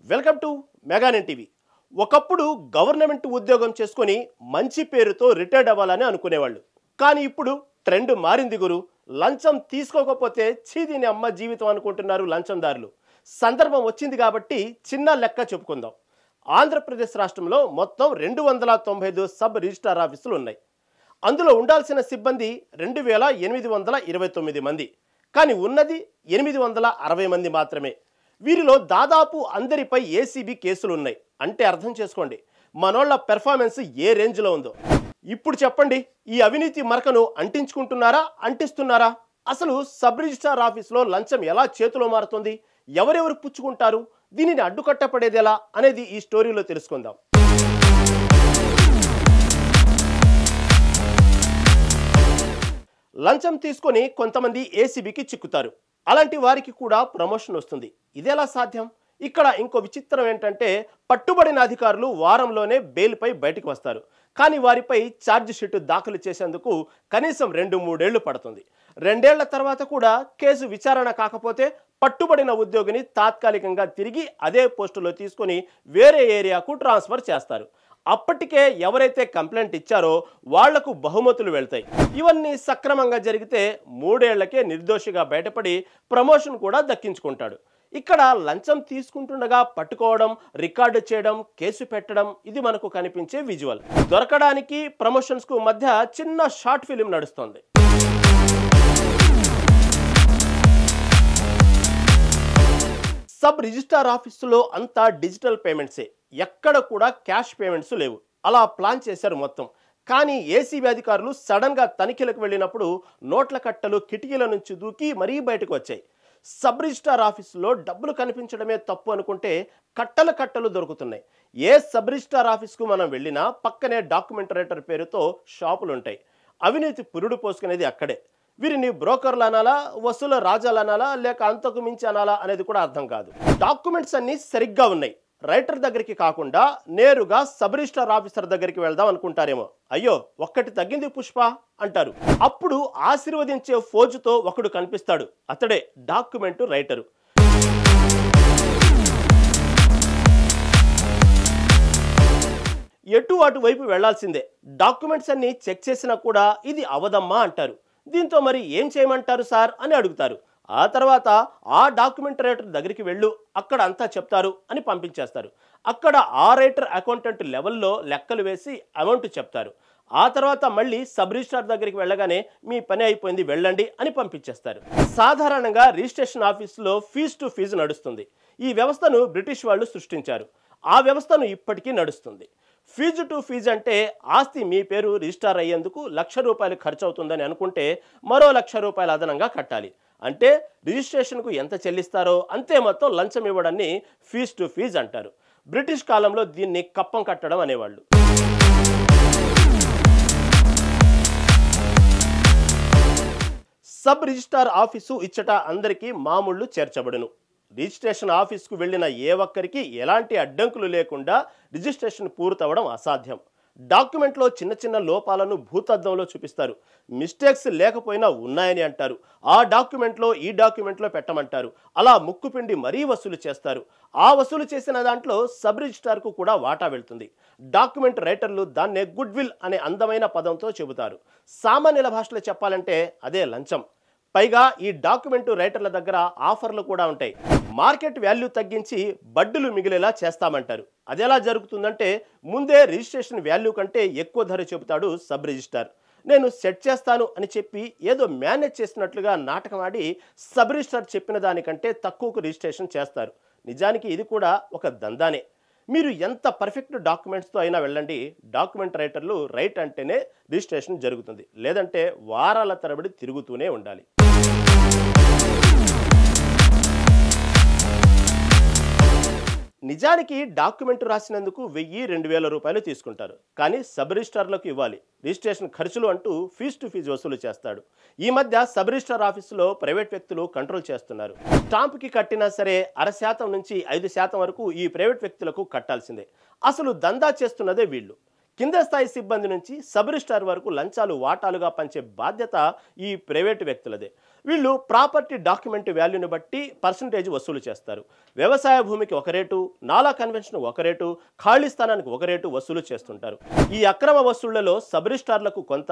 Welcome to మెగానెన్ TV. ఒకప్పుడు government ఉద్యోగం చేసుకొని మంచి పేరుతో రిటైర్డ్ అవ్వాలని అనుకునేవాళ్ళు. కానీ ఇప్పుడు ట్రెండ్ మారింది గురు. లంచం తీసుకోకపోతే చీదీని అమ్మ జీవితం అనుకుంటున్నారు లంచందారులు. సందర్భం వచ్చింది కాబట్టి చిన్న లెక్క చెప్పుకుందాం. ఆంధ్రప్రదేశ్ రాష్ట్రంలో మొత్తం 295 సబ్ రిజిస్ట్రార్ ఆఫీసులు ఉన్నాయి. అందులో ఉండాల్సిన సిబ్బంది 2829 మంది. కానీ ఉన్నది 860 మంది మాత్రమే. వీరిలో దాదాపు అందరిపై ఏసీబీ కేసులు ఉన్నాయి. అంటే అర్థం చేసుకోండి మనోళ్ళ పెర్ఫార్మెన్స్ ఏ రేంజ్లో ఉందో. ఇప్పుడు చెప్పండి, ఈ అవినీతి మరకను అంటించుకుంటున్నారా, అంటిస్తున్నారా? అసలు సబ్ రిజిస్ట్రార్ ఆఫీస్లో లంచం ఎలా చేతిలో మారుతుంది, ఎవరెవరు పుచ్చుకుంటారు, దీనిని అడ్డుకట్టపడేది ఎలా అనేది ఈ స్టోరీలో తెలుసుకుందాం. లంచం తీసుకొని కొంతమంది ఏసీబీకి చిక్కుతారు. అలాంటి వారికి కూడా ప్రమోషన్ వస్తుంది. ఇదేలా సాధ్యం? ఇక్కడ ఇంకో విచిత్రం ఏంటంటే, పట్టుబడిన అధికారులు వారంలోనే బెయిల్పై బయటకు వస్తారు. కానీ వారిపై ఛార్జ్ షీట్ దాఖలు చేసేందుకు కనీసం 2-3 ఏళ్లు పడుతుంది. 2 ఏళ్ల తర్వాత కూడా కేసు విచారణ కాకపోతే పట్టుబడిన ఉద్యోగిని తాత్కాలికంగా తిరిగి అదే పోస్టులో తీసుకొని వేరే ఏరియాకు ట్రాన్స్ఫర్ చేస్తారు. అప్పటికే ఎవరైతే కంప్లైంట్ ఇచ్చారో వాళ్లకు బహుమతులు వెళ్తాయి. ఇవన్నీ సక్రమంగా జరిగితే 3 ఏళ్లకే నిర్దోషిగా బయటపడి ప్రమోషన్ కూడా దక్కించుకుంటాడు. ఇక్కడ లంచం తీసుకుంటుండగా పట్టుకోవడం, రికార్డు చేయడం, కేసు పెట్టడం, ఇది మనకు కనిపించే విజువల్. దొరకడానికి ప్రమోషన్స్ కు మధ్య చిన్న షార్ట్ ఫిలిం నడుస్తోంది. సబ్ రిజిస్ట్రార్ ఆఫీసులో అంతా డిజిటల్ పేమెంట్సే. ఎక్కడ కూడా క్యాష్ పేమెంట్స్ లేవు. అలా ప్లాన్ చేశారు మొత్తం. కానీ ఏసీబీ అధికారులు సడన్గా తనిఖీలకు వెళ్ళినప్పుడు నోట్ల కట్టలు కిటికీల నుంచి దూకి మరీ బయటకు వచ్చాయి. సబ్ రిజిస్ట్రార్ ఆఫీసులో డబ్బులు కనిపించడమే తప్పు అనుకుంటే కట్టలు దొరుకుతున్నాయి. ఏ సబ్ రిజిస్ట్రార్ ఆఫీస్కు మనం వెళ్ళినా పక్కనే డాక్యుమెంటరేటర్ పేరుతో షాపులు ఉంటాయి. అవినీతి పురుడు పోసుకునేది అక్కడే. వీరిని బ్రోకర్లు అనాలా, వసూల రాజాలు అనాలా, లేక అంతకు మించి అనాలా అనేది కూడా అర్థం కాదు. డాక్యుమెంట్స్ అన్నీ సరిగ్గా ఉన్నాయి. రైటర్ దగ్గరికి కాకుండా నేరుగా సబ్ రిజిస్ట్రార్ ఆఫీసర్ దగ్గరికి వెళ్దాం అనుకుంటారేమో. అయ్యో ఒక్కటి తగ్గింది పుష్ప అంటారు. అప్పుడు ఆశీర్వదించే ఫోజుతో ఒకడు కనిపిస్తాడు. అతడే డాక్యుమెంట్ రైటరు. ఎటు అటువైపు వెళ్లాల్సిందే. డాక్యుమెంట్స్ అన్ని చెక్ చేసినా కూడా ఇది అవదమ్మా అంటారు. దీంతో మరి ఏం చేయమంటారు సార్ అని అడుగుతారు. ఆ తర్వాత ఆ డాక్యుమెంటరేటర్ దగ్గరికి వెళ్ళు, అక్కడ అంతా చెప్తారు అని పంపించేస్తారు. అక్కడ ఆ రైటర్ అకౌంటెంట్ లెవెల్లో లెక్కలు వేసి అమౌంట్ చెప్తారు. ఆ తర్వాత మళ్ళీ సబ్ రిజిస్ట్రార్ దగ్గరికి వెళ్ళగానే మీ పని అయిపోయింది వెళ్ళండి అని పంపించేస్తారు. సాధారణంగా రిజిస్ట్రేషన్ ఆఫీసులో ఫీజ్ టు ఫీజు నడుస్తుంది. ఈ వ్యవస్థను బ్రిటిష్ వాళ్ళు సృష్టించారు. ఆ వ్యవస్థను ఇప్పటికీ నడుస్తుంది. ఫీజు టు ఫీజు అంటే ఆస్తి మీ పేరు రిజిస్టార్ అయ్యేందుకు ₹1,00,000 ఖర్చు అవుతుందని అనుకుంటే మరో ₹1,00,000 అదనంగా కట్టాలి. అంటే రిజిస్ట్రేషన్కు ఎంత చెల్లిస్తారో అంతే మొత్తం లంచం ఇవ్వడాన్ని ఫీజ్ టు ఫీజ్ అంటారు. బ్రిటిష్ కాలంలో దీన్ని కప్పం కట్టడం అనేవాళ్ళు. సబ్ రిజిస్ట్రార్ ఆఫీసు ఇచ్చట అందరికీ మామూళ్లు చేర్చబడును. రిజిస్ట్రేషన్ ఆఫీస్కు వెళ్ళిన ఏ ఒక్కరికి ఎలాంటి అడ్డంకులు లేకుండా రిజిస్ట్రేషన్ పూర్తవడం అసాధ్యం. డాక్యుమెంట్లో చిన్న లోపాలను భూతద్దంలో చూపిస్తారు. మిస్టేక్స్ లేకపోయినా ఉన్నాయని అంటారు. ఆ డాక్యుమెంట్లో ఈ డాక్యుమెంట్లో పెట్టమంటారు. అలా ముక్కుపిండి మరీ వసూలు చేస్తారు. ఆ వసూలు చేసిన దాంట్లో సబ్ రిజిస్ట్రార్కు కూడా వాటా వెళ్తుంది. డాక్యుమెంట్ రైటర్లు దాన్నే గుడ్ విల్ అనే అందమైన పదంతో చెబుతారు. సామాన్యుల భాషలో చెప్పాలంటే అదే లంచం. పైగా ఈ డాక్యుమెంట్ రైటర్ల దగ్గర ఆఫర్లు కూడా ఉంటాయి. మార్కెట్ వాల్యూ తగ్గించి బడ్డులు మిగిలేలా చేస్తామంటారు. అదెలా జరుగుతుందంటే ముందే రిజిస్ట్రేషన్ వాల్యూ కంటే ఎక్కువ ధర చెబుతాడు సబ్ రిజిస్ట్రార్. నేను సెట్ చేస్తాను అని చెప్పి ఏదో మేనేజ్ చేసినట్లుగా నాటకం ఆడి సబ్ రిజిస్ట్రార్ చెప్పిన దానికంటే తక్కువకు రిజిస్ట్రేషన్ చేస్తారు. నిజానికి ఇది కూడా ఒక దందానే. మీరు ఎంత పర్ఫెక్ట్ డాక్యుమెంట్స్తో అయినా వెళ్ళండి, డాక్యుమెంట్ రైటర్లు రైట్ అంటేనే రిజిస్ట్రేషన్ జరుగుతుంది. లేదంటే వారాల తరబడి తిరుగుతూనే ఉండాలి. నిజానికి డాక్యుమెంట్ రాసినందుకు ₹1,000-2,000 తీసుకుంటారు. కానీ సబ్ రిజిస్ట్రార్లకు ఇవ్వాలి. రిజిస్ట్రేషన్ ఖర్చులు అంటూ ఫీజ్ టు ఫీజు వసూలు చేస్తాడు. ఈ మధ్య సబ్ రిజిస్ట్రార్ ఆఫీసులో ప్రైవేట్ వ్యక్తులు కంట్రోల్ చేస్తున్నారు. స్టాంప్కి కట్టినా సరే 0.5% నుంచి 5% వరకు ఈ ప్రైవేట్ వ్యక్తులకు కట్టాల్సిందే. అసలు దందా చేస్తున్నదే వీళ్ళు. కింద స్థాయి సిబ్బంది నుంచి సబ్ రిజిస్ట్రార్ వరకు లంచాలు వాటాలుగా పంచే బాధ్యత ఈ ప్రైవేటు వ్యక్తులదే. వీళ్ళు ప్రాపర్టీ డాక్యుమెంట్ వాల్యూని బట్టి పర్సంటేజ్ వసూలు చేస్తారు. వ్యవసాయ భూమికి ఒక రేటు, నాలా కన్వెన్షన్ ఒక రేటు, ఖాళీ స్థానానికి ఒక రేటు వసూలు చేస్తుంటారు. ఈ అక్రమ వసూళ్లలో సబ్ రిజిస్ట్రార్లకు కొంత,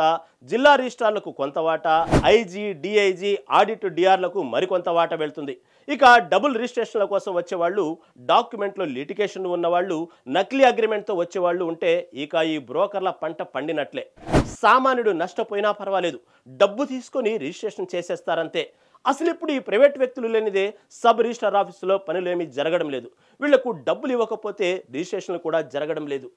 జిల్లా రిజిస్ట్రార్లకు కొంత వాటా, ఐజీ, డిఐజీ, ఆడిట్ డిఆర్లకు మరికొంత వాటా వెళ్తుంది. ఇక డబుల్ రిజిస్ట్రేషన్ల కోసం వచ్చేవాళ్ళు, డాక్యుమెంట్లో లిటిగేషన్ ఉన్నవాళ్ళు, నకిలీ అగ్రిమెంట్తో వచ్చేవాళ్ళు ఉంటే ఇక ఈ బ్రోకర్ల పంట పండినట్లే. సామాన్యుడు నష్టపోయినా పర్వాలేదు, డబ్బు తీసుకొని రిజిస్ట్రేషన్ చేసేస్తారంతే. అసలు ఇప్పుడు ఈ ప్రైవేట్ వ్యక్తులు లేనిదే సబ్ రిజిస్ట్రార్ ఆఫీసులో పనులేమీ జరగడం లేదు. వీళ్లకు డబ్బులు ఇవ్వకపోతే రిజిస్ట్రేషన్లు కూడా జరగడం లేదు.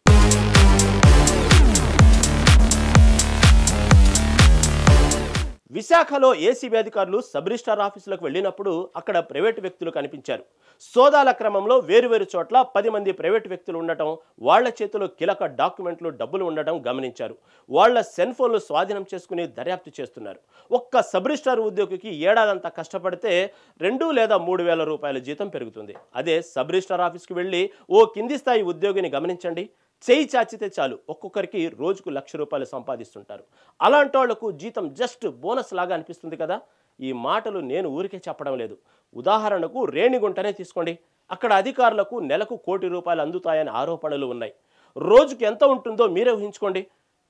విశాఖలో ఏసీబీ అధికారులు సబ్ రిజిస్ట్రార్ ఆఫీసులకు వెళ్ళినప్పుడు అక్కడ ప్రైవేటు వ్యక్తులు కనిపించారు. సోదాల క్రమంలో వేరువేరు చోట్ల 10 మంది ప్రైవేటు వ్యక్తులు ఉండటం, వాళ్ల చేతిలో కీలక డాక్యుమెంట్లు, డబ్బులు ఉండటం గమనించారు. వాళ్ల సెల్ ఫోన్లు స్వాధీనం చేసుకుని దర్యాప్తు చేస్తున్నారు. ఒక్క సబ్ రిజిస్ట్రార్ ఉద్యోగికి ఏడాదంతా కష్టపడితే 2 లేదా 3 వేల రూపాయల జీతం పెరుగుతుంది. అదే సబ్ రిజిస్ట్రార్ ఆఫీస్కి వెళ్ళి ఓ కింది స్థాయి ఉద్యోగిని గమనించండి, చేయి చాచితే చాలు ఒక్కొక్కరికి రోజుకు ₹1,00,000 సంపాదిస్తుంటారు. అలాంటి వాళ్లకు జీతం జస్ట్ బోనస్ లాగా అనిపిస్తుంది కదా. ఈ మాటలు నేను ఊరికే చెప్పడం లేదు. ఉదాహరణకు రేణిగుంటనే తీసుకోండి. అక్కడ అధికారులకు నెలకు ₹1,00,00,000 అందుతాయని ఆరోపణలు ఉన్నాయి. రోజుకి ఎంత ఉంటుందో మీరే ఊహించుకోండి.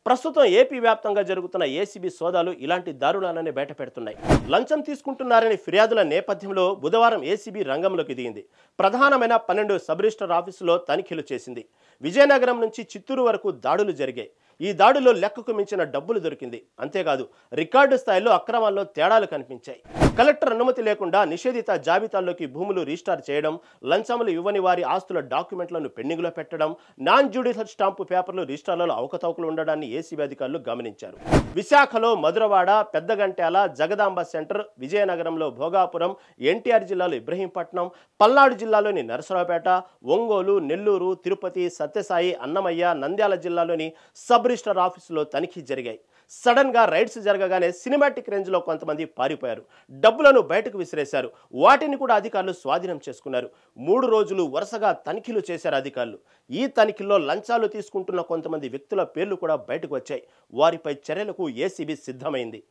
ప్రస్తుతం ఏపీ వ్యాప్తంగా జరుగుతున్న ఏసీబీ సోదాలు ఇలాంటి దారుణాలనే బయట పెడుతున్నాయి. లంచం తీసుకుంటున్నారని ఫిర్యాదుల నేపథ్యంలో బుధవారం ఏసీబీ రంగంలోకి దిగింది. ప్రధానమైన 12 సబ్ రిజిస్టర్ ఆఫీసులో తనిఖీలు చేసింది. విజయనగరం నుంచి చిత్తూరు వరకు దాడులు జరిగాయి. ఈ దాడుల్లో లెక్కకు మించిన డబ్బులు దొరికింది. అంతేకాదు రికార్డు స్థాయిలో అక్రమాల్లో తేడాలు కనిపించాయి. కలెక్టర్ అనుమతి లేకుండా నిషేధిత జాబితాల్లోకి భూములు రిజిస్టార్ చేయడం, లంచములు ఇవ్వని వారి ఆస్తుల డాక్యుమెంట్లను పెండింగ్లో పెట్టడం, నాన్ జ్యుడిషియల్ స్టాంపు పేపర్లు రిజిస్టార్లలో అవకతవకలు ఉండడాన్ని ఏసీబీ అధికారులు గమనించారు. విశాఖలో మధురవాడ, పెద్దగంట్యాల, జగదాంబ సెంటర్, విజయనగరంలో భోగాపురం, ఎన్టీఆర్ జిల్లాలో ఇబ్రహీంపట్నం, పల్నాడు జిల్లాలోని నరసరావుపేట, ఒంగోలు, నెల్లూరు, తిరుపతి, సత్యసాయి, అన్నమయ్య, నంద్యాల జిల్లాలోని సబ్ రిజిస్టర్ ఆఫీసులో తనిఖీ జరిగాయి. సడన్ గా రైడ్స్ జరగగానే సినిమాటిక్ రేంజ్ లో కొంతమంది పారిపోయారు. డబ్బులను బయటకు విసిరేశారు. వాటిని కూడా అధికారులు స్వాధీనం చేసుకున్నారు. 3 రోజులు వరుసగా తనిఖీలు చేశారు అధికారులు. ఈ తనిఖీల్లో లంచాలు తీసుకుంటున్న కొంతమంది వ్యక్తుల పేర్లు కూడా బయటకు వచ్చాయి. వారిపై చర్యలకు ఏసీబీ సిద్ధమైంది.